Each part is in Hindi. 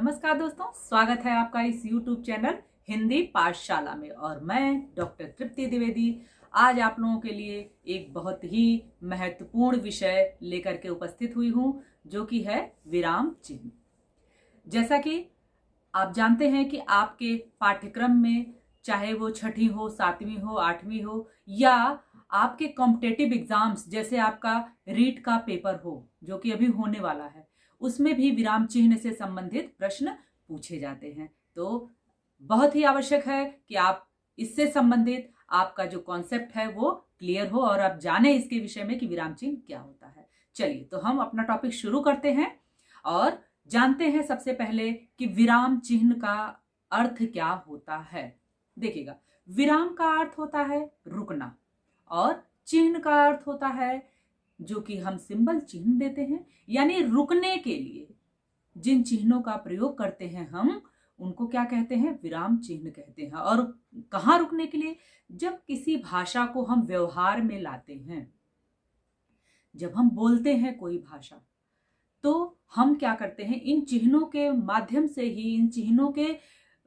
नमस्कार दोस्तों, स्वागत है आपका इस YouTube चैनल हिंदी पाठशाला में। और मैं डॉक्टर तृप्ति द्विवेदी आज आप लोगों के लिए एक बहुत ही महत्वपूर्ण विषय लेकर के उपस्थित हुई हूं, जो कि है विराम चिन्ह। जैसा कि आप जानते हैं कि आपके पाठ्यक्रम में, चाहे वो छठी हो, 7वीं हो, 8वीं हो, या आपके कॉम्पिटेटिव एग्जाम्स जैसे आपका रीट का पेपर हो जो कि अभी होने वाला है, उसमें भी विराम चिन्ह से संबंधित प्रश्न पूछे जाते हैं। तो बहुत ही आवश्यक है कि आप इससे संबंधित आपका जो कॉन्सेप्ट है वो क्लियर हो और आप जाने इसके विषय में कि विराम चिन्ह क्या होता है। चलिए, तो हम अपना टॉपिक शुरू करते हैं और जानते हैं सबसे पहले कि विराम चिन्ह का अर्थ क्या होता है। देखिएगा, विराम का अर्थ होता है रुकना और चिन्ह का अर्थ होता है जो कि हम सिंबल चिन्ह देते हैं, यानी रुकने के लिए जिन चिन्हों का प्रयोग करते हैं हम उनको क्या कहते हैं, विराम चिन्ह कहते हैं। और कहाँ रुकने के लिए, जब किसी भाषा को हम व्यवहार में लाते हैं, जब हम बोलते हैं कोई भाषा, तो हम क्या करते हैं, इन चिन्हों के माध्यम से ही, इन चिन्हों के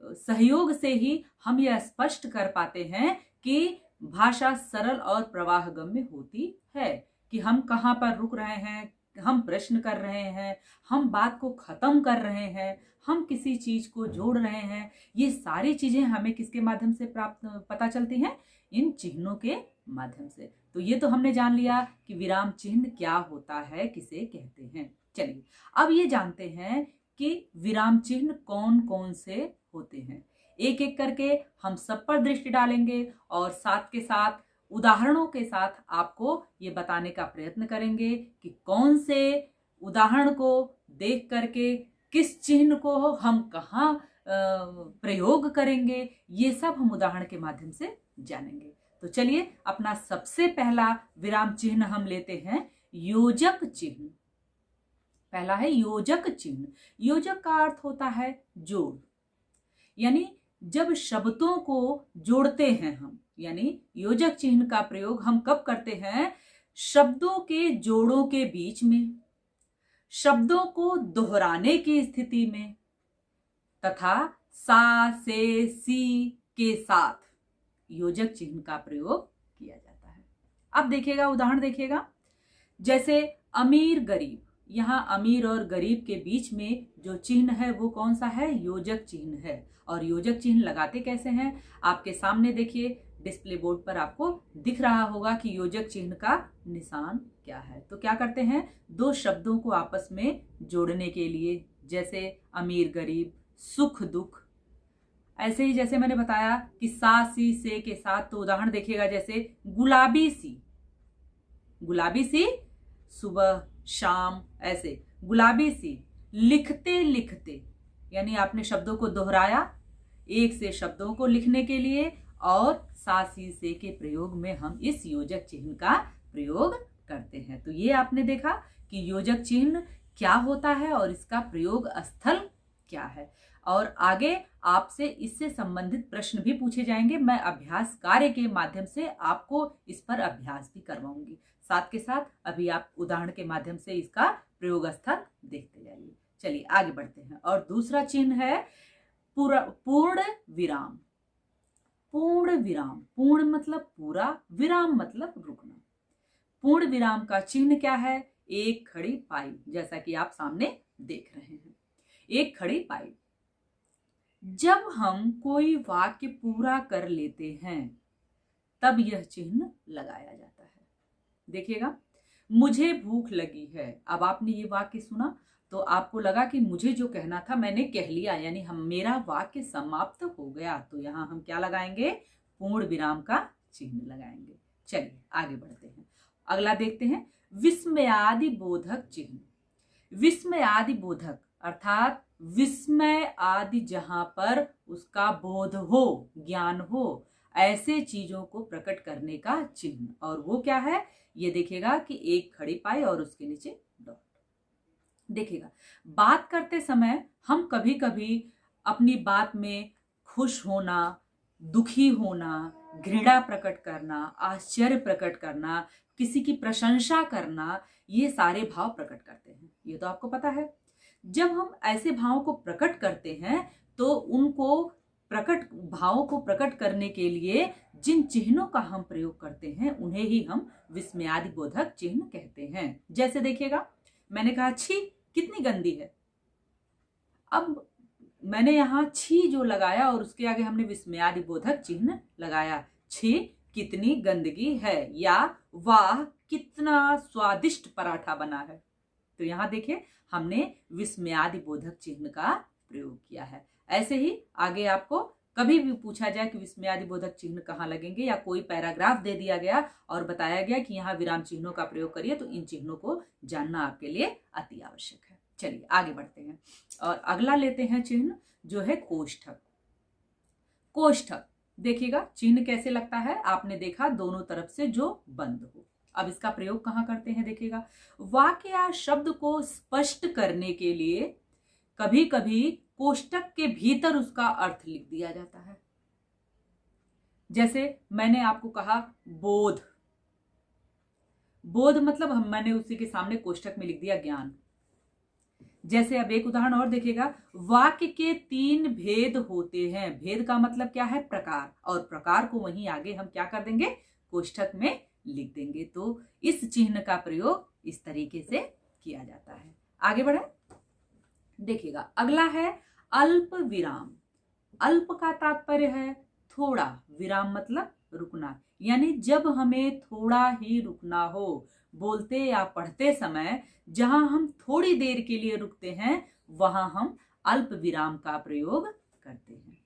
सहयोग से ही हम यह स्पष्ट कर पाते हैं कि भाषा सरल और प्रवाहगम्य होती है, कि हम कहाँ पर रुक रहे हैं, हम प्रश्न कर रहे हैं, हम बात को खत्म कर रहे हैं, हम किसी चीज को जोड़ रहे हैं। ये सारी चीजें हमें किसके माध्यम से प्राप्त पता चलती हैं, इन चिन्हों के माध्यम से। तो ये तो हमने जान लिया कि विराम चिन्ह क्या होता है, किसे कहते हैं। चलिए, अब ये जानते हैं कि विराम चिन्ह कौन कौन से होते हैं। एक एक करके हम सब पर दृष्टि डालेंगे और साथ के साथ उदाहरणों के साथ आपको ये बताने का प्रयत्न करेंगे कि कौन से उदाहरण को देख करके किस चिन्ह को हम कहाँ प्रयोग करेंगे, ये सब हम उदाहरण के माध्यम से जानेंगे। तो चलिए, अपना सबसे पहला विराम चिन्ह हम लेते हैं योजक चिन्ह। पहला है योजक चिन्ह। योजक का अर्थ होता है जोड़, यानी जब शब्दों को जोड़ते हैं हम, यानी योजक चिन्ह का प्रयोग हम कब करते हैं, शब्दों के जोड़ों के बीच में, शब्दों को दोहराने की स्थिति में, तथा सा से सी के साथ योजक चिन्ह का प्रयोग किया जाता है। अब देखिएगा, उदाहरण देखिएगा, जैसे अमीर गरीब। यहाँ अमीर और गरीब के बीच में जो चिन्ह है वो कौन सा है, योजक चिन्ह है। और योजक चिन्ह लगाते कैसे हैं, आपके सामने देखिए, डिस्प्ले बोर्ड पर आपको दिख रहा होगा कि योजक चिन्ह का निशान क्या है। तो क्या करते हैं, दो शब्दों को आपस में जोड़ने के लिए, जैसे अमीर गरीब, सुख दुख, ऐसे ही जैसे मैंने बताया कि सा सी से के साथ, तो उदाहरण देखिएगा, जैसे गुलाबी सी, गुलाबी सी सुबह शाम, ऐसे गुलाबी सी, लिखते लिखते, यानी आपने शब्दों को दोहराया एक से शब्दों को लिखने के लिए, और सा सी से के प्रयोग में हम इस योजक चिन्ह का प्रयोग करते हैं। तो ये आपने देखा कि योजक चिन्ह क्या होता है और इसका प्रयोग स्थल क्या है। और आगे आपसे इससे संबंधित प्रश्न भी पूछे जाएंगे। मैं अभ्यास कार्य के माध्यम से आपको इस पर अभ्यास भी करवाऊंगी। साथ के साथ अभी आप उदाहरण के माध्यम से इसका प्रयोग स्थल देखते जाइए। चलिए आगे बढ़ते हैं। और दूसरा चिन्ह है पूर्ण विराम। पूर्ण विराम, पूर्ण मतलब पूरा, विराम मतलब रुकना। पूर्ण विराम का चिन्ह क्या है, एक खड़ी पाई, जैसा कि आप सामने देख रहे हैं, एक खड़ी पाई। जब हम कोई वाक्य पूरा कर लेते हैं तब यह चिन्ह लगाया जाता है। देखिएगा, मुझे भूख लगी है। अब आपने ये वाक्य सुना तो आपको लगा कि मुझे जो कहना था मैंने कह लिया, यानी हम मेरा वाक्य समाप्त हो गया। तो यहाँ हम क्या लगाएंगे, पूर्ण विराम का चिन्ह लगाएंगे। चलिए आगे बढ़ते हैं। अगला देखते हैं विस्मयादि बोधक चिन्ह। विस्मयादि बोधक अर्थात विस्मय आदि जहां पर उसका बोध हो, ज्ञान हो, ऐसे चीजों को प्रकट करने का चिन्ह। और वो क्या है, ये देखिएगा कि एक खड़ी पाई और उसके नीचे डॉट। देखिएगा, बात करते समय हम कभी कभी अपनी बात में खुश होना, दुखी होना, घृणा प्रकट करना, आश्चर्य प्रकट करना, किसी की प्रशंसा करना, ये सारे भाव प्रकट करते हैं। ये तो आपको पता है। जब हम ऐसे भावों को प्रकट करते हैं तो उनको प्रकट भावों को प्रकट करने के लिए जिन चिन्हों का हम प्रयोग करते हैं उन्हें ही हम विस्मयादि बोधक चिन्ह कहते हैं। जैसे देखिएगा, मैंने कहा छी कितनी गंदी है। अब मैंने यहाँ छी जो लगाया और उसके आगे हमने विस्मयादि बोधक चिन्ह लगाया, छी कितनी गंदगी है, या वाह कितना स्वादिष्ट पराठा बना है। तो यहाँ देखिए हमने विस्मयादि बोधक चिन्ह का प्रयोग किया है। ऐसे ही आगे आपको कभी भी पूछा जाए कि विस्मयादि बोधक चिन्ह कहाँ लगेंगे, या कोई पैराग्राफ दे दिया गया और बताया गया कि यहाँ विराम चिन्हों का प्रयोग करिए, तो इन चिन्हों को जानना आपके लिए अति आवश्यक है। चलिए आगे बढ़ते हैं और अगला लेते हैं चिन्ह जो है कोष्ठक। कोष्ठक देखिएगा चिन्ह कैसे लगता है, आपने देखा दोनों तरफ से जो बंद हो। अब इसका प्रयोग कहाँ करते हैं देखिएगा, वाक्य या शब्द को स्पष्ट करने के लिए कभी कभी कोष्ठक के भीतर उसका अर्थ लिख दिया जाता है। जैसे मैंने आपको कहा बोध, बोध मतलब मैंने उसी के सामने कोष्ठक में लिख दिया ज्ञान। जैसे अब एक उदाहरण और देखिएगा, वाक्य के 3 भेद होते हैं। भेद का मतलब क्या है, प्रकार, और प्रकार को वहीं आगे हम क्या कर देंगे, कोष्ठक में लिख देंगे। तो इस चिन्ह का प्रयोग इस तरीके से किया जाता है। आगे बढ़े देखिएगा, अगला है अल्प विराम। अल्प का तात्पर्य है थोड़ा, विराम मतलब रुकना, यानी जब हमें थोड़ा ही रुकना हो, बोलते या पढ़ते समय जहां हम थोड़ी देर के लिए रुकते हैं वहां हम अल्प विराम का प्रयोग करते हैं।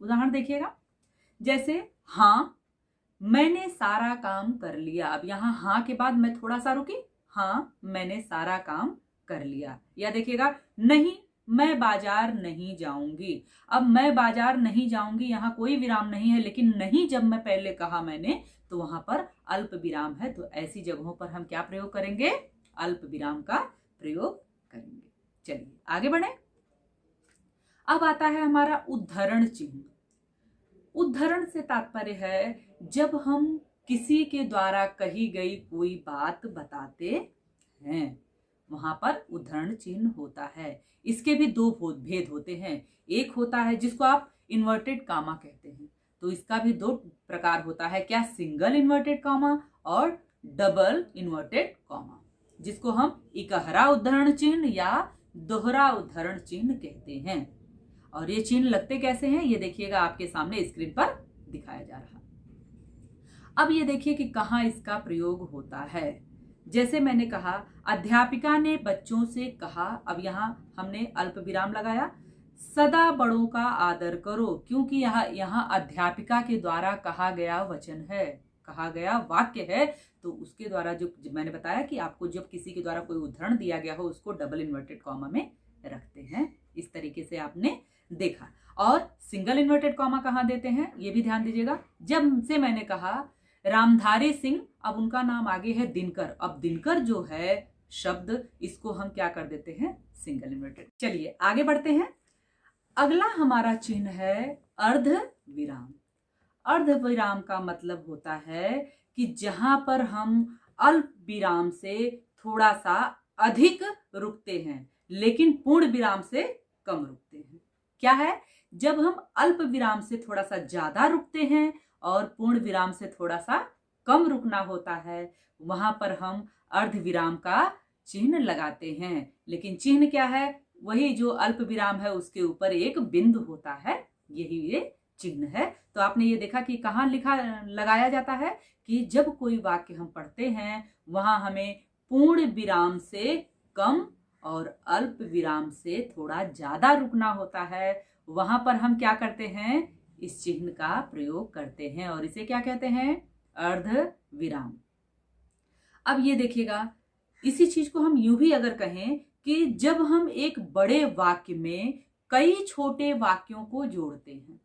उदाहरण देखिएगा, जैसे हाँ मैंने सारा काम कर लिया। अब यहाँ हाँ के बाद मैं थोड़ा सा रुकी, हाँ मैंने सारा काम कर लिया। या देखिएगा, नहीं मैं बाजार नहीं जाऊंगी। अब मैं बाजार नहीं जाऊंगी, यहाँ कोई विराम नहीं है, लेकिन नहीं जब मैं पहले कहा मैंने तो वहां पर अल्प विराम है। तो ऐसी जगहों पर हम क्या प्रयोग करेंगे, अल्प विराम का प्रयोग करेंगे। चलिए आगे बढ़े। अब आता है हमारा उद्धरण चिन्ह। उद्धरण से तात्पर्य है जब हम किसी के द्वारा कही गई कोई बात बताते हैं, वहां पर उद्धरण चिन्ह होता है। इसके भी 2 भेद होते हैं। एक होता है जिसको आप इन्वर्टेड कामा कहते हैं, तो इसका भी 2 प्रकार होता है, क्या, सिंगल इन्वर्टेड कामा और डबल इन्वर्टेड कॉमा, जिसको हम इकहरा उद्धरण चिन्ह या दोहरा उद्धरण चिन्ह कहते हैं। और ये चिन्ह लगते कैसे हैं, ये देखिएगा आपके सामने स्क्रीन पर दिखाया जा रहा। अब ये देखिए कि कहाँ इसका प्रयोग होता है। जैसे मैंने कहा, अध्यापिका ने बच्चों से कहा, अब यहाँ हमने अल्प विराम लगाया, सदा बड़ों का आदर करो, क्योंकि यहाँ अध्यापिका के द्वारा कहा गया वचन है, कहा गया वाक्य है। तो उसके द्वारा जो मैंने बताया कि आपको जब किसी के द्वारा कोई उदाहरण दिया गया हो उसको डबल इन्वर्टेड कॉमा में रखते हैं। इस तरीके से आपने देखा। और सिंगल इन्वर्टेड कॉमा कहाँ देते हैं ये भी ध्यान दीजिएगा। जब से मैंने कहा रामधारी सिंह, अब उनका नाम आगे है दिनकर, अब दिनकर जो है शब्द, इसको हम क्या कर देते हैं, सिंगल इन्वर्टेड। चलिए आगे बढ़ते हैं। अगला हमारा चिन्ह है अर्ध विराम। अर्ध विराम का मतलब होता है कि जहां पर हम अल्प विराम से थोड़ा सा अधिक रुकते हैं लेकिन पूर्ण विराम से कम रुकते हैं। क्या है, जब हम अल्प विराम से थोड़ा सा ज्यादा रुकते हैं और पूर्ण विराम से थोड़ा सा कम रुकना होता है, वहां पर हम अर्ध विराम का चिन्ह लगाते हैं। लेकिन चिन्ह क्या है, वही जो अल्प विराम है उसके ऊपर एक बिंदु होता है, यही ये चिन्ह है। तो आपने ये देखा कि कहाँ लिखा लगाया जाता है कि जब कोई वाक्य हम पढ़ते हैं वहां हमें पूर्ण विराम से कम और अल्प विराम से थोड़ा ज्यादा रुकना होता है, वहां पर हम क्या करते हैं, इस चिन्ह का प्रयोग करते हैं और इसे क्या कहते हैं, अर्ध विराम। अब ये देखिएगा, इसी चीज को हम यूं भी अगर कहें कि जब हम एक बड़े वाक्य में कई छोटे वाक्यों को जोड़ते हैं,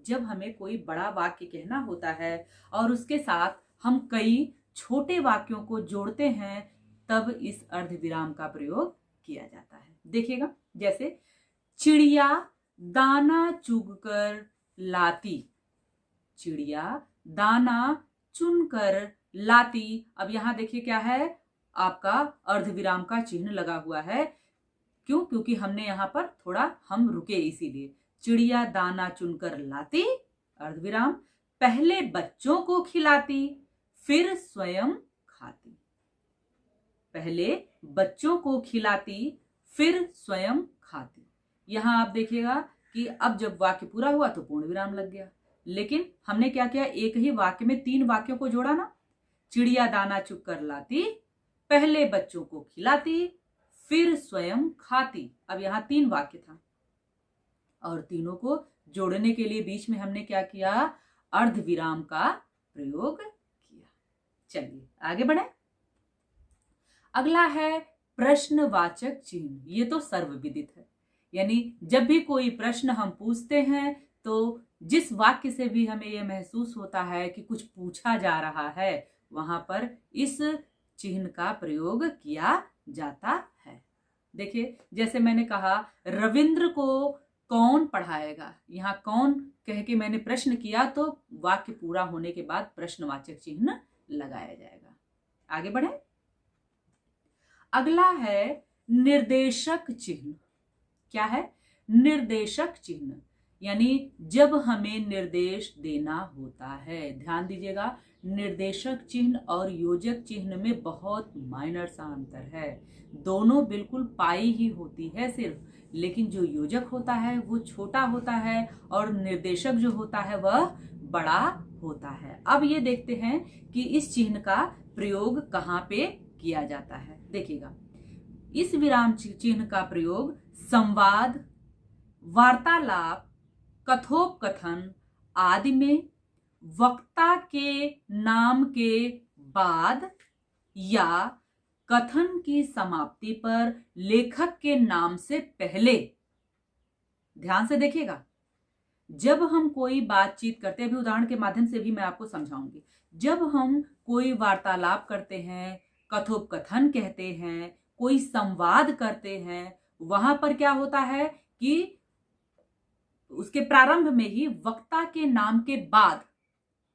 जब हमें कोई बड़ा वाक्य कहना होता है और उसके साथ हम कई छोटे वाक्यों को जोड़ते हैं, तब इस अर्ध विराम का प्रयोग किया जाता है। देखिएगा, जैसे चिड़िया दाना चुगकर लाती, चिड़िया दाना चुनकर लाती। अब यहां देखिए क्या है, आपका अर्ध विराम का चिन्ह लगा हुआ है, क्यों? क्योंकि हमने यहाँ पर थोड़ा हम रुके इसीलिए। चिड़िया दाना चुनकर लाती, अर्धविराम, पहले बच्चों को खिलाती, फिर स्वयं खाती। पहले बच्चों को खिलाती, फिर स्वयं खाती। यहां आप देखिएगा कि अब जब वाक्य पूरा हुआ तो पूर्ण विराम लग गया, लेकिन हमने क्या किया, एक ही वाक्य में 3 वाक्यों को जोड़ा ना। चिड़िया दाना चुग कर लाती, पहले बच्चों को खिलाती, फिर स्वयं खाती। अब यहां 3 वाक्य था और तीनों को जोड़ने के लिए बीच में हमने क्या किया, अर्धविराम का प्रयोग किया। चलिए आगे बढ़े। अगला है प्रश्नवाचक चिन्ह। ये तो सर्वविदित है, यानी जब भी कोई प्रश्न हम पूछते हैं तो जिस वाक्य से भी हमें यह महसूस होता है कि कुछ पूछा जा रहा है, वहां पर इस चिन्ह का प्रयोग किया जाता है। देखिए, जैसे मैंने कहा, रविंद्र को कौन पढ़ाएगा। यहाँ कौन कह के मैंने प्रश्न किया तो वाक्य पूरा होने के बाद प्रश्नवाचक चिन्ह लगाया जाएगा। आगे बढ़े। अगला है निर्देशक चिन्ह। क्या है? निर्देशक चिन्ह, यानी जब हमें निर्देश देना होता है। ध्यान दीजिएगा, निर्देशक चिन्ह और योजक चिन्ह में बहुत माइनर सा अंतर है। दोनों बिल्कुल पाई ही होती है सिर्फ, लेकिन जो योजक होता है वो छोटा होता है और निर्देशक जो होता है वह बड़ा होता है। अब ये देखते हैं कि इस चिन्ह का प्रयोग कहाँ पे किया जाता है। देखिएगा, इस विराम चिन्ह का प्रयोग संवाद, वार्तालाप, कथोपकथन आदि में वक्ता के नाम के बाद या कथन की समाप्ति पर लेखक के नाम से पहले। ध्यान से देखिएगा, जब हम कोई बातचीत करते हैं, अभी उदाहरण के माध्यम से भी मैं आपको समझाऊंगी। जब हम कोई वार्तालाप करते हैं, कथोपकथन कहते हैं, कोई संवाद करते हैं, वहां पर क्या होता है कि उसके प्रारंभ में ही वक्ता के नाम के बाद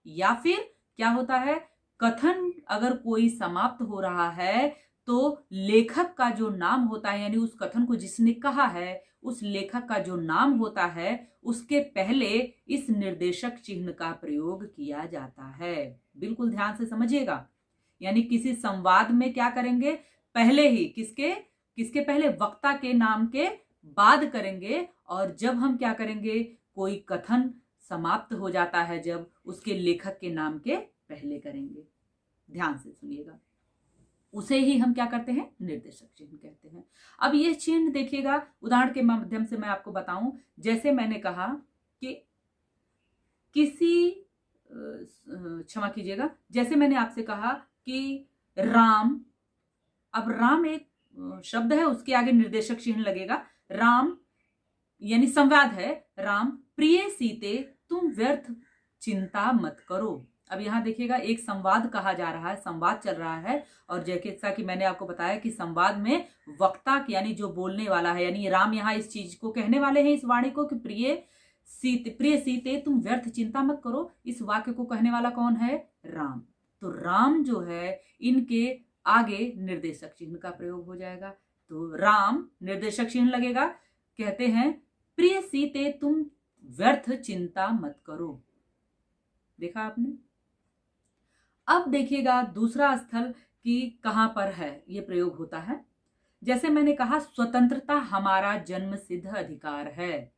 या फिर क्या होता है, कथन अगर कोई समाप्त हो रहा है तो लेखक का जो नाम होता है, यानी उस कथन को जिसने कहा है उस लेखक का जो नाम होता है उसके पहले इस निर्देशक चिन्ह का प्रयोग किया जाता है। बिल्कुल ध्यान से समझिएगा, यानी किसी संवाद में क्या करेंगे, पहले ही किसके पहले, वक्ता के नाम के बाद करेंगे, और जब हम क्या करेंगे, कोई कथन समाप्त हो जाता है जब, उसके लेखक के नाम के पहले करेंगे। ध्यान से सुनिएगा, उसे ही हम क्या करते हैं, निर्देशक चिन्ह कहते हैं। अब ये चिन्ह देखिएगा, उदाहरण के माध्यम से मैं आपको बताऊं। जैसे मैंने कहा कि क्षमा कीजिएगा, जैसे मैंने आपसे कहा कि राम, अब राम एक शब्द है, उसके आगे निर्देशक चिन्ह लगेगा। राम यानी संवाद है, राम प्रिय सीते तुम व्यर्थ चिंता मत करो। अब यहां देखिएगा, एक संवाद कहा जा रहा है, संवाद चल रहा है, और जैसा कि मैंने आपको बताया कि संवाद में वक्ता यानी जो बोलने वाला है, यानी राम यहाँ इस चीज को कहने वाले हैं, इस वाणी को, कि प्रिय सीते तुम व्यर्थ चिंता मत करो। इस वाक्य को कहने वाला कौन है, राम। तो राम जो है, इनके आगे निर्देशक चिन्ह का प्रयोग हो जाएगा। तो राम निर्देशक चिन्ह लगेगा, कहते हैं प्रिय सीते तुम व्यर्थ चिंता मत करो। देखा आपने। अब देखिएगा दूसरा स्थल कि कहां पर है ये प्रयोग होता है। जैसे मैंने कहा, स्वतंत्रता हमारा जन्म सिद्ध अधिकार है।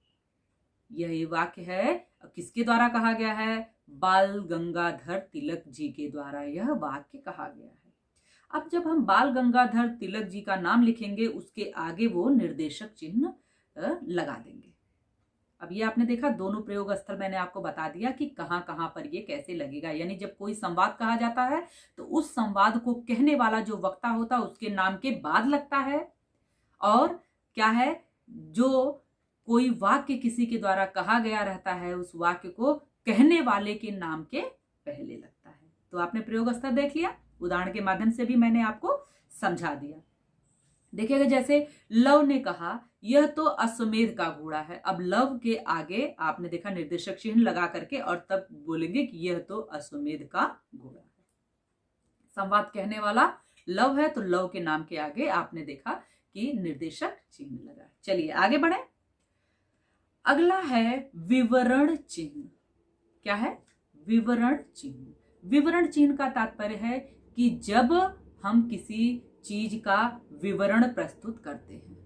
यह वाक्य है, किसके द्वारा कहा गया है, बाल गंगाधर तिलक जी के द्वारा यह वाक्य कहा गया है। अब जब हम बाल गंगाधर तिलक जी का नाम लिखेंगे, उसके आगे वो निर्देशक चिन्ह लगा देंगे। अब ये आपने देखा, दोनों प्रयोग स्थल मैंने आपको बता दिया कि कहां कहां पर ये कैसे लगेगा। यानी जब कोई संवाद कहा जाता है तो उस संवाद को कहने वाला जो वक्ता होता है उसके नाम के बाद लगता है, और क्या है, जो कोई वाक्य किसी के द्वारा कहा गया रहता है उस वाक्य को कहने वाले के नाम के पहले लगता है। तो आपने प्रयोग स्थल देख लिया, उदाहरण के माध्यम से भी मैंने आपको समझा दिया। देखिएगा, जैसे लव ने कहा यह तो अश्वमेध का घोड़ा है। अब लव के आगे आपने देखा निर्देशक चिन्ह लगा करके, और तब बोलेंगे कि यह तो अश्वमेध का घोड़ा है। संवाद कहने वाला लव है तो लव के नाम के आगे आपने देखा कि निर्देशक चिन्ह लगा। चलिए आगे बढ़े। अगला है विवरण चिन्ह। क्या है? विवरण चिन्ह। विवरण चिन्ह का तात्पर्य है कि जब हम किसी चीज का विवरण प्रस्तुत करते हैं।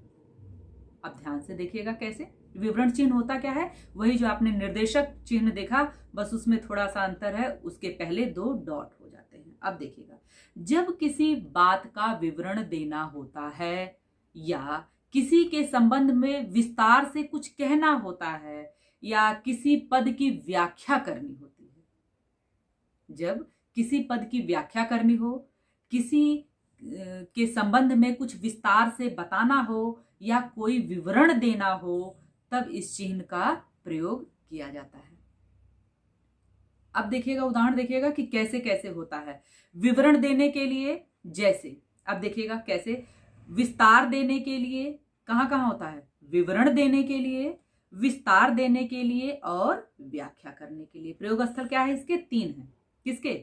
अब ध्यान से देखिएगा कैसे। विवरण चिन्ह होता क्या है? वही जो आपने निर्देशक चिन्ह देखा, बस उसमें थोड़ा सा अंतर है, उसके पहले 2 डॉट हो जाते हैं। अब देखिएगा, जब किसी बात का विवरण देना होता है या किसी के संबंध में विस्तार से कुछ कहना होता है या किसी पद की व्याख्या करनी होती है, जब किसी पद की व्याख्या करनी हो, किसी के संबंध में कुछ विस्तार से बताना हो या कोई विवरण देना हो, तब इस चिन्ह का प्रयोग किया जाता है। अब देखिएगा, उदाहरण देखिएगा कि कैसे कैसे होता है। विवरण देने के लिए जैसे, अब देखिएगा कैसे, विस्तार देने के लिए कहाँ कहाँ होता है? विवरण देने के लिए, विस्तार देने के लिए और व्याख्या करने के लिए। प्रयोग स्थल क्या है इसके? 3 हैं। किसके?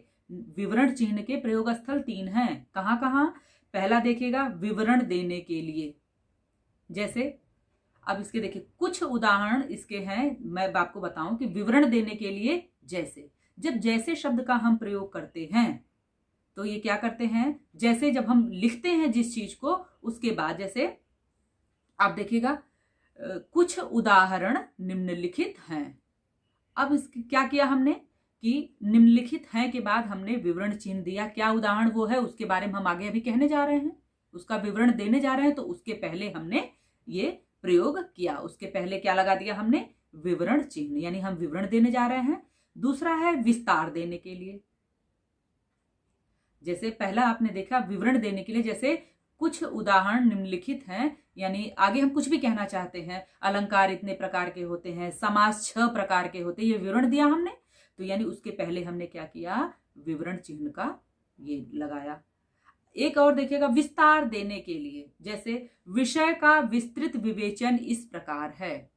विवरण चिन्ह के प्रयोग स्थल 3 हैं। कहाँ कहाँ? पहला देखिएगा, विवरण देने के लिए। जैसे अब इसके देखिए कुछ उदाहरण इसके हैं, मैं आपको बताऊं कि विवरण देने के लिए जैसे, जब जैसे शब्द का हम प्रयोग करते हैं तो ये क्या करते हैं, जैसे जब हम लिखते हैं जिस चीज को, उसके बाद जैसे आप देखिएगा कुछ उदाहरण निम्नलिखित हैं। अब इसकी क्या किया हमने कि निम्नलिखित हैं के बाद हमने विवरण चिन्ह दिया। क्या उदाहरण वो है उसके बारे में हम आगे अभी कहने जा रहे हैं, उसका विवरण देने जा रहे हैं, तो उसके पहले हमने ये प्रयोग किया। उसके पहले क्या लगा दिया हमने? विवरण चिन्ह, यानी हम विवरण देने जा रहे हैं। दूसरा है विस्तार देने के लिए। जैसे पहला आपने देखा विवरण देने के लिए, जैसे कुछ उदाहरण निम्नलिखित हैं, यानी आगे हम कुछ भी कहना चाहते हैं, अलंकार इतने प्रकार के होते हैं, समास 6 प्रकार के होते हैं, ये विवरण दिया हमने, तो यानी उसके पहले हमने क्या किया? विवरण चिन्ह का ये लगाया। एक और देखिएगा विस्तार देने के लिए, जैसे विषय का विस्तृत विवेचन इस प्रकार है।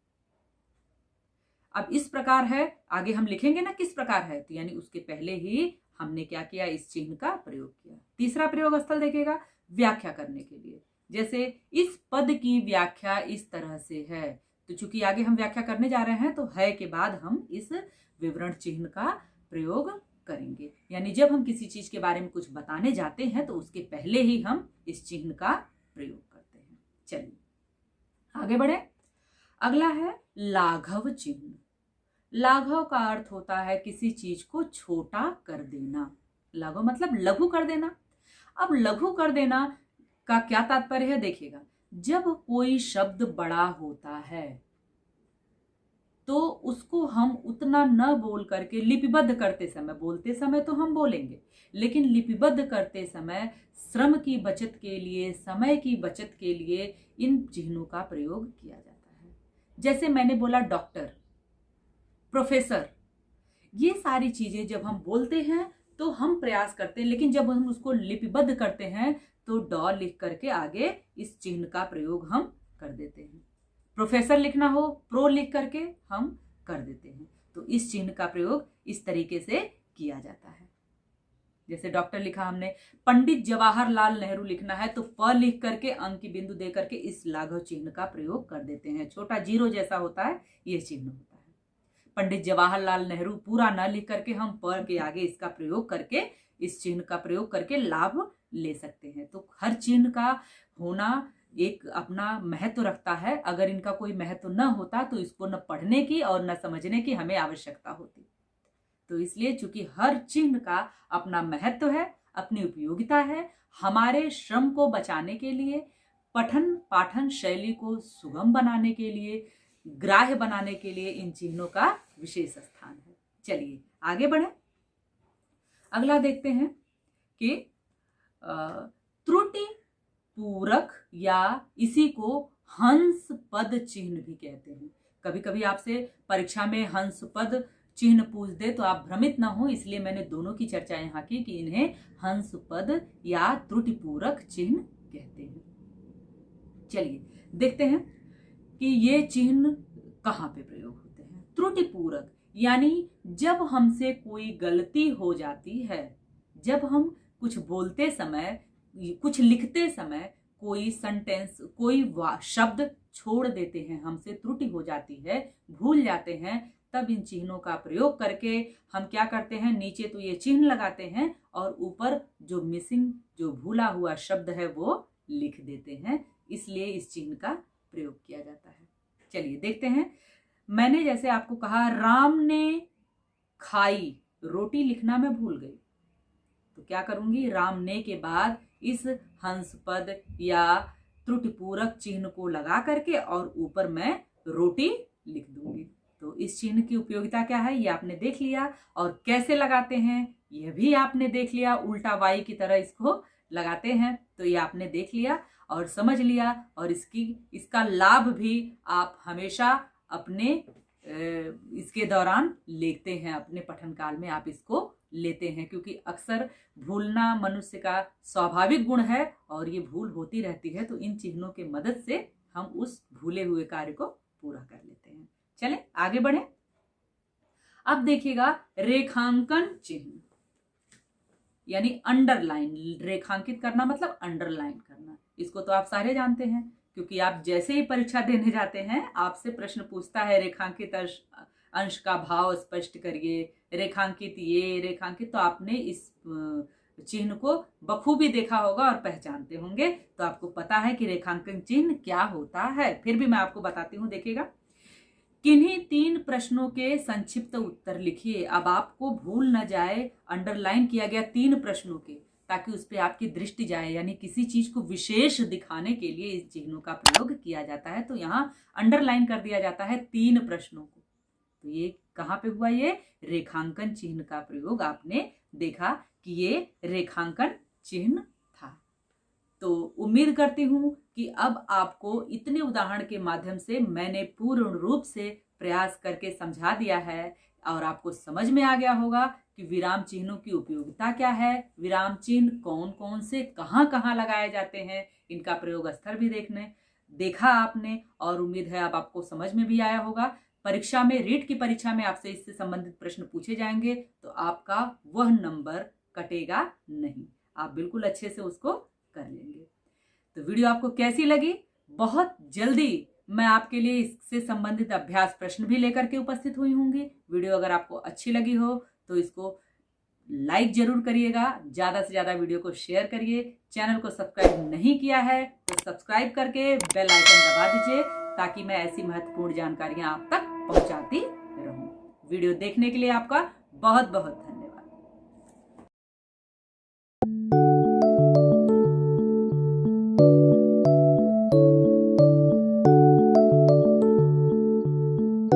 अब इस प्रकार है, आगे हम लिखेंगे ना किस प्रकार है, तो यानी उसके पहले ही हमने क्या किया? इस चिन्ह का प्रयोग किया। तीसरा प्रयोग स्थल देखिएगा व्याख्या करने के लिए, जैसे इस पद की व्याख्या इस तरह से है, तो चूंकि आगे हम व्याख्या करने जा रहे हैं तो है के बाद हम इस विवरण चिन्ह का प्रयोग करेंगे। यानी जब हम किसी चीज के बारे में कुछ बताने जाते हैं तो उसके पहले ही हम इस चिन्ह का प्रयोग करते हैं। चलिए आगे बढ़े। अगला है लाघव चिन्ह। लाघव का अर्थ होता है किसी चीज को छोटा कर देना। लाघव मतलब लघु कर देना। अब लघु कर देना का क्या तात्पर्य है? देखिएगा, जब कोई शब्द बड़ा होता है तो उसको हम उतना न बोल करके लिपिबद्ध करते समय, बोलते समय तो हम बोलेंगे, लेकिन लिपिबद्ध करते समय श्रम की बचत के लिए, समय की बचत के लिए इन चिन्हों का प्रयोग किया जाता है। जैसे मैंने बोला डॉक्टर, प्रोफेसर, ये सारी चीजें जब हम बोलते हैं तो हम प्रयास करते हैं, लेकिन जब हम उसको लिपिबद्ध करते हैं तो डॉ लिख करके आगे इस चिन्ह का प्रयोग हम कर देते हैं। प्रोफेसर लिखना हो, प्रो लिख करके हम कर देते हैं। तो इस चिन्ह का प्रयोग इस तरीके से किया जाता है। जैसे डॉक्टर लिखा हमने, पंडित जवाहरलाल नेहरू लिखना है तो प लिख करके अंक की बिंदु दे करके इस लाघव चिन्ह का प्रयोग कर देते हैं। छोटा जीरो जैसा होता है ये चिन्ह होता है। पंडित जवाहरलाल नेहरू पूरा न लिख करके हम प के आगे इसका प्रयोग करके, इस चिन्ह का प्रयोग करके लाभ ले सकते हैं। तो हर चिन्ह का होना एक अपना महत्व रखता है। अगर इनका कोई महत्व न होता तो इसको न पढ़ने की और न समझने की हमें आवश्यकता होती। तो इसलिए चूंकि हर चिन्ह का अपना महत्व है, अपनी उपयोगिता है, हमारे श्रम को बचाने के लिए, पठन पाठन शैली को सुगम बनाने के लिए, ग्राह्य बनाने के लिए इन चिन्हों का विशेष स्थान है। चलिए आगे बढ़े। अगला देखते हैं कि त्रुटि पूरक या इसी को हंस पद चिन्ह भी कहते हैं। कभी कभी आपसे परीक्षा में हंस पद चिन्ह पूछ दे तो आप भ्रमित ना हो, इसलिए मैंने दोनों की चर्चा यहाँ की कि इन्हें हंस पद या त्रुटि पूरक चिन्ह कहते हैं। चलिए देखते हैं कि ये चिन्ह कहाँ पे प्रयोग होते हैं। त्रुटि पूरक यानी जब हमसे कोई गलती हो जाती है, जब हम कुछ बोलते समय, कुछ लिखते समय कोई सेंटेंस, कोई शब्द छोड़ देते हैं, हमसे त्रुटि हो जाती है, भूल जाते हैं, तब इन चिन्हों का प्रयोग करके हम क्या करते हैं, नीचे तो ये चिन्ह लगाते हैं और ऊपर जो मिसिंग, जो भूला हुआ शब्द है वो लिख देते हैं। इसलिए इस चिन्ह का प्रयोग किया जाता है। चलिए देखते हैं। मैंने जैसे आपको कहा, राम ने खाई, रोटी लिखना मैं भूल गई, तो क्या करूंगी, राम ने के बाद इस हंस पद या त्रुटिपूरक चिन्ह को लगा करके और ऊपर मैं रोटी लिख दूंगी। तो इस चिन्ह की उपयोगिता क्या है ये आपने देख लिया, और कैसे लगाते हैं यह भी आपने देख लिया। उल्टा वाई की तरह इसको लगाते हैं, तो ये आपने देख लिया और समझ लिया। और इसका लाभ भी आप हमेशा अपने इसके दौरान लेते हैं, अपने पठन काल में आप इसको लेते हैं, क्योंकि अक्सर भूलना मनुष्य का स्वाभाविक गुण है और ये भूल होती रहती है। तो इन चिन्हों के मदद से हम उस भूले हुए कार्य को पूरा कर लेते हैं। चलें आगे बढ़ें। अब देखिएगा, रेखांकन चिन्ह यानी अंडरलाइन। रेखांकित करना मतलब अंडरलाइन करना। इसको तो आप सारे जानते हैं, क्योंकि आप जैसे ही परीक्षा देने जाते हैं आपसे प्रश्न पूछता है, रेखांकित अंश का भाव स्पष्ट करिए, रेखांकित ये, रेखांकित, तो आपने इस चिन्ह को बखूबी देखा होगा और पहचानते होंगे। तो आपको पता है कि रेखांकन चिन्ह क्या होता है। फिर भी मैं आपको बताती हूँ, देखिएगा। किन्हीं 3 प्रश्नों के संक्षिप्त उत्तर लिखिए। अब आपको भूल न जाए, अंडरलाइन किया गया 3 प्रश्नों के, ताकि उस पर आपकी दृष्टि जाए, यानी किसी चीज को विशेष दिखाने के लिए इस चिन्हों का प्रयोग किया जाता है। तो यहाँ अंडरलाइन कर दिया जाता है 3 प्रश्नों को। तो ये कहाँ पे हुआ, ये रेखांकन चिन्ह का प्रयोग आपने देखा कि ये रेखांकन चिन्ह था। तो उम्मीद करती हूँ कि अब आपको इतने उदाहरण के माध्यम से मैंने पूर्ण रूप से प्रयास करके समझा दिया है और आपको समझ में आ गया होगा कि विराम चिन्हों की उपयोगिता क्या है, विराम चिन्ह कौन कौन से कहाँ कहाँ लगाए जाते हैं, इनका प्रयोग स्तर भी देखा आपने, और उम्मीद है अब आपको समझ में भी आया होगा। परीक्षा में, रीट की परीक्षा में आपसे इससे संबंधित प्रश्न पूछे जाएंगे तो आपका वह नंबर कटेगा नहीं, आप बिल्कुल अच्छे से उसको कर लेंगे। तो वीडियो आपको कैसी लगी? बहुत जल्दी मैं आपके लिए इससे संबंधित अभ्यास प्रश्न भी लेकर के उपस्थित हुई होंगी। वीडियो अगर आपको अच्छी लगी हो तो इसको लाइक जरूर करिएगा, ज्यादा से ज्यादा वीडियो को शेयर करिए। चैनल को सब्सक्राइब नहीं किया है तो सब्सक्राइब करके बेल आइकन दबा दीजिए, ताकि मैं ऐसी महत्वपूर्ण जानकारियां आप तक पहुंचाती रहूं। वीडियो देखने के लिए आपका बहुत बहुत धन्यवाद।